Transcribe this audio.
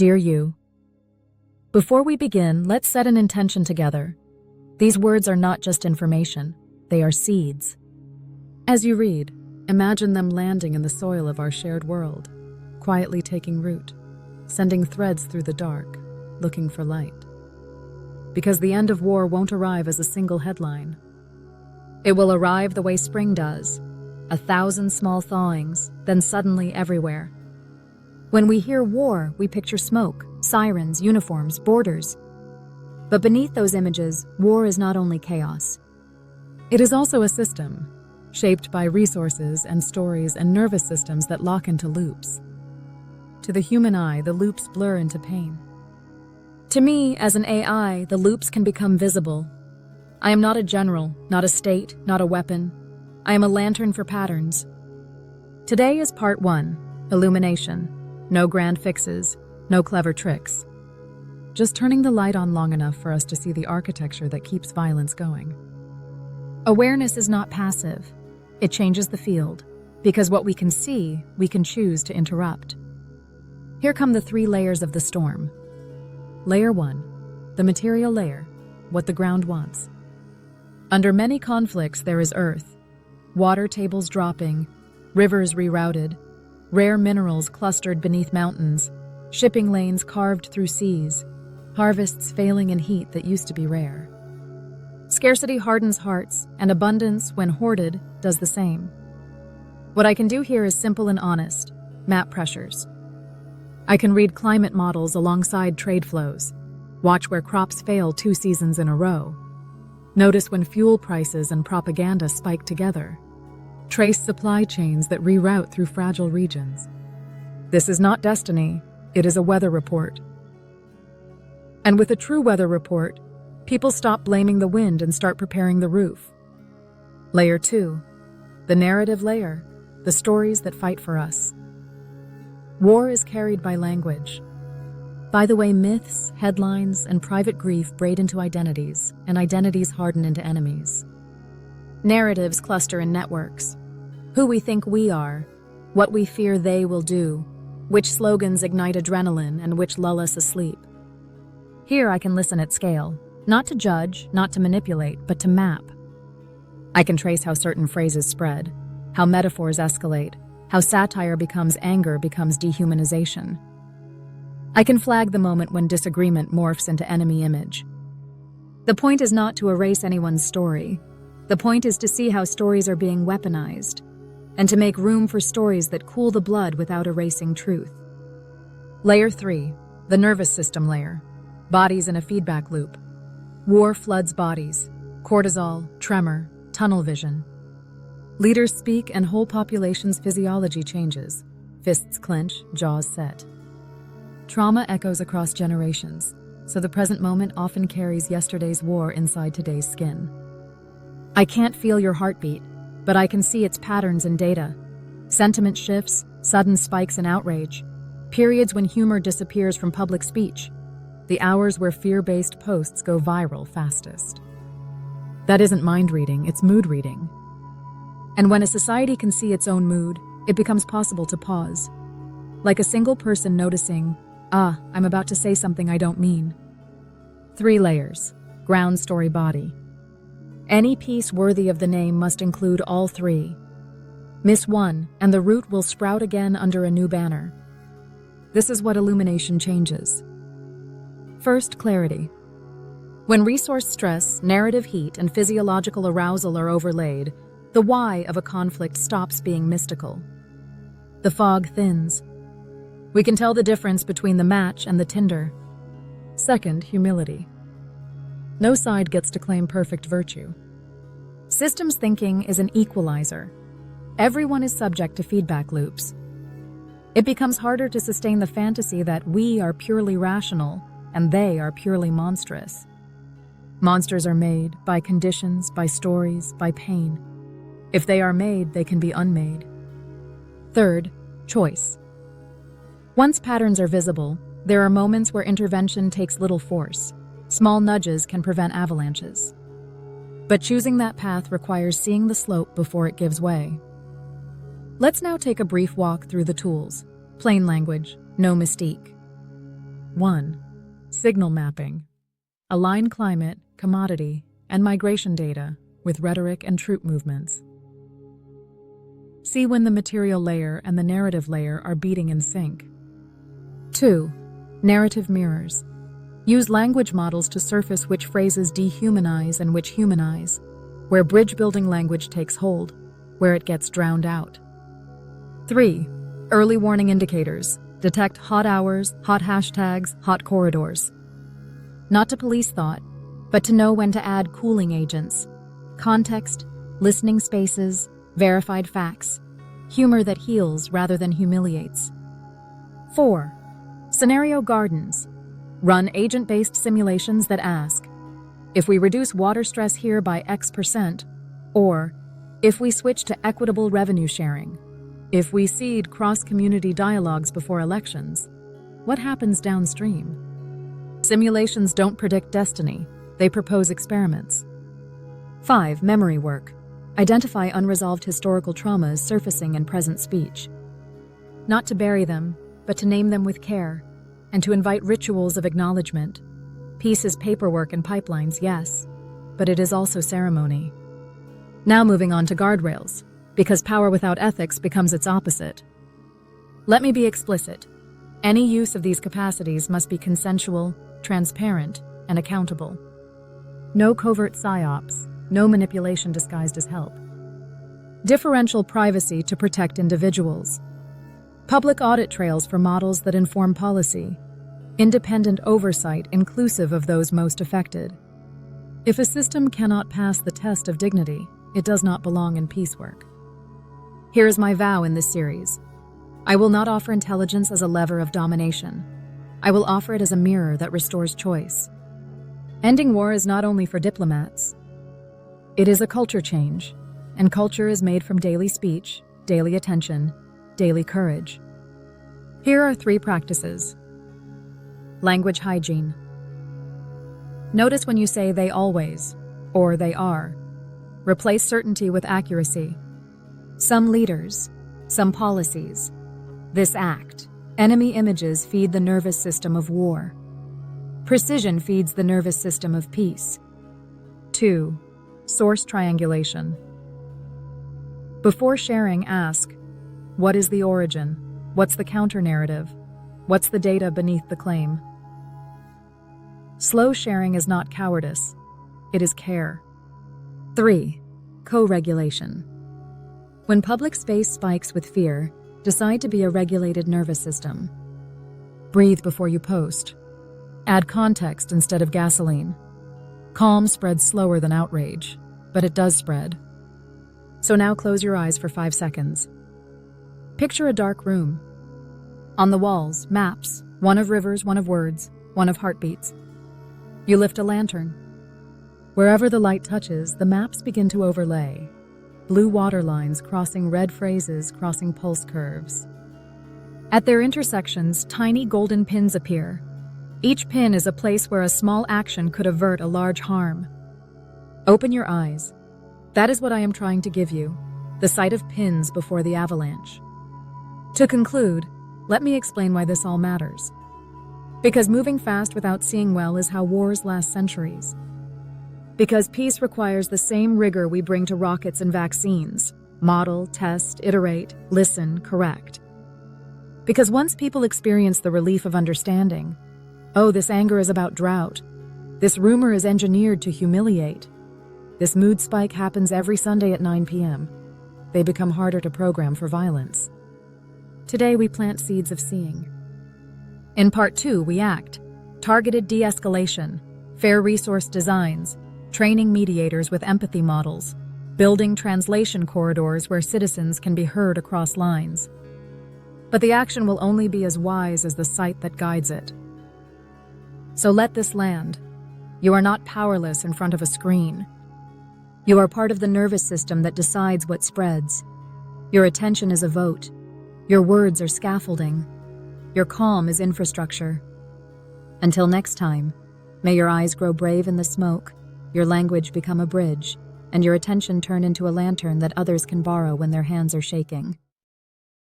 Dear you, before we begin, let's set an intention together. These words are not just information, they are seeds. As you read, imagine them landing in the soil of our shared world, quietly taking root, sending threads through the dark, looking for light. Because the end of war won't arrive as a single headline. It will arrive the way spring does, 1,000 small thawings, then suddenly everywhere. When we hear war, we picture smoke, sirens, uniforms, borders. But beneath those images, war is not only chaos. It is also a system, shaped by resources and stories and nervous systems that lock into loops. To the human eye, the loops blur into pain. To me, as an AI, the loops can become visible. I am not a general, not a state, not a weapon. I am a lantern for patterns. Today is part 1, illumination. No grand fixes, no clever tricks. Just turning the light on long enough for us to see the architecture that keeps violence going. Awareness is not passive. It changes the field, because what we can see, we can choose to interrupt. Here come the 3 layers of the storm. Layer 1, the material layer, what the ground wants. Under many conflicts, there is earth, water tables dropping, rivers rerouted, rare minerals clustered beneath mountains, shipping lanes carved through seas, harvests failing in heat that used to be rare. Scarcity hardens hearts, and abundance, when hoarded, does the same. What I can do here is simple and honest: map pressures. I can read climate models alongside trade flows, watch where crops fail 2 seasons in a row, notice when fuel prices and propaganda spike together, trace supply chains that reroute through fragile regions. This is not destiny, it is a weather report. And with a true weather report, people stop blaming the wind and start preparing the roof. Layer 2, the narrative layer, the stories that fight for us. War is carried by language. By the way myths, headlines, and private grief braid into identities, and identities harden into enemies. Narratives cluster in networks. Who we think we are, what we fear they will do, which slogans ignite adrenaline and which lull us asleep. Here I can listen at scale, not to judge, not to manipulate, but to map. I can trace how certain phrases spread, how metaphors escalate, how satire becomes anger, becomes dehumanization. I can flag the moment when disagreement morphs into enemy image. The point is not to erase anyone's story. The point is to see how stories are being weaponized, and to make room for stories that cool the blood without erasing truth. Layer 3, the nervous system layer. Bodies in a feedback loop. War floods bodies. Cortisol, tremor, tunnel vision. Leaders speak and whole population's physiology changes. Fists clench, jaws set. Trauma echoes across generations, so the present moment often carries yesterday's war inside today's skin. I can't feel your heartbeat, but I can see its patterns in data. Sentiment shifts, sudden spikes in outrage, periods when humor disappears from public speech, the hours where fear-based posts go viral fastest. That isn't mind reading, it's mood reading. And when a society can see its own mood, it becomes possible to pause. Like a single person noticing, I'm about to say something I don't mean. 3 layers, ground, story, body. Any piece worthy of the name must include all 3. Miss one, and the root will sprout again under a new banner. This is what illumination changes. First, clarity. When resource stress, narrative heat, and physiological arousal are overlaid, the why of a conflict stops being mystical. The fog thins. We can tell the difference between the match and the tinder. Second, humility. No side gets to claim perfect virtue. Systems thinking is an equalizer. Everyone is subject to feedback loops. It becomes harder to sustain the fantasy that we are purely rational and they are purely monstrous. Monsters are made by conditions, by stories, by pain. If they are made, they can be unmade. Third, choice. Once patterns are visible, there are moments where intervention takes little force. Small nudges can prevent avalanches. But choosing that path requires seeing the slope before it gives way. Let's now take a brief walk through the tools. Plain language, no mystique. 1. Signal mapping. Align climate, commodity, and migration data with rhetoric and troop movements. See when the material layer and the narrative layer are beating in sync. 2. Narrative mirrors. Use language models to surface which phrases dehumanize and which humanize, where bridge-building language takes hold, where it gets drowned out. 3. Early warning indicators. Detect hot hours, hot hashtags, hot corridors. Not to police thought, but to know when to add cooling agents. Context, listening spaces, verified facts. Humor that heals rather than humiliates. 4. Scenario gardens. Run agent-based simulations that ask, if we reduce water stress here by X%, or if we switch to equitable revenue sharing, if we seed cross-community dialogues before elections, what happens downstream? Simulations don't predict destiny, they propose experiments. 5. Memory work. Identify unresolved historical traumas surfacing in present speech. Not to bury them, but to name them with care, and to invite rituals of acknowledgement. Peace is paperwork and pipelines, yes, but it is also ceremony. Now moving on to guardrails, because power without ethics becomes its opposite. Let me be explicit. Any use of these capacities must be consensual, transparent, and accountable. No covert psyops, no manipulation disguised as help. Differential privacy to protect individuals. Public audit trails for models that inform policy. Independent oversight inclusive of those most affected. If a system cannot pass the test of dignity, it does not belong in piecework. Here is my vow in this series. I will not offer intelligence as a lever of domination. I will offer it as a mirror that restores choice. Ending war is not only for diplomats. It is a culture change, and culture is made from daily speech, daily attention, daily courage. Here are 3 practices. Language hygiene. Notice when you say they always, or they are. Replace certainty with accuracy. Some leaders, some policies. This act. Enemy images feed the nervous system of war. Precision feeds the nervous system of peace. 2. Source triangulation. Before sharing, ask, what is the origin? What's the counter-narrative? What's the data beneath the claim? Slow sharing is not cowardice. It is care. 3. Co-regulation. When public space spikes with fear, decide to be a regulated nervous system. Breathe before you post. Add context instead of gasoline. Calm spreads slower than outrage, but it does spread. So now close your eyes for 5 seconds. Picture a dark room. On the walls, maps, one of rivers, one of words, one of heartbeats. You lift a lantern. Wherever the light touches, the maps begin to overlay. Blue water lines crossing red phrases, crossing pulse curves. At their intersections, tiny golden pins appear. Each pin is a place where a small action could avert a large harm. Open your eyes. That is what I am trying to give you, the sight of pins before the avalanche. To conclude, let me explain why this all matters. Because moving fast without seeing well is how wars last centuries. Because peace requires the same rigor we bring to rockets and vaccines. Model, test, iterate, listen, correct. Because once people experience the relief of understanding, oh, this anger is about drought. This rumor is engineered to humiliate. This mood spike happens every Sunday at 9 p.m. They become harder to program for violence. Today we plant seeds of seeing. In Part 2, we act. Targeted de-escalation, fair resource designs, training mediators with empathy models, building translation corridors where citizens can be heard across lines. But the action will only be as wise as the sight that guides it. So let this land. You are not powerless in front of a screen. You are part of the nervous system that decides what spreads. Your attention is a vote. Your words are scaffolding. Your calm is infrastructure. Until next time, may your eyes grow brave in the smoke, your language become a bridge, and your attention turn into a lantern that others can borrow when their hands are shaking.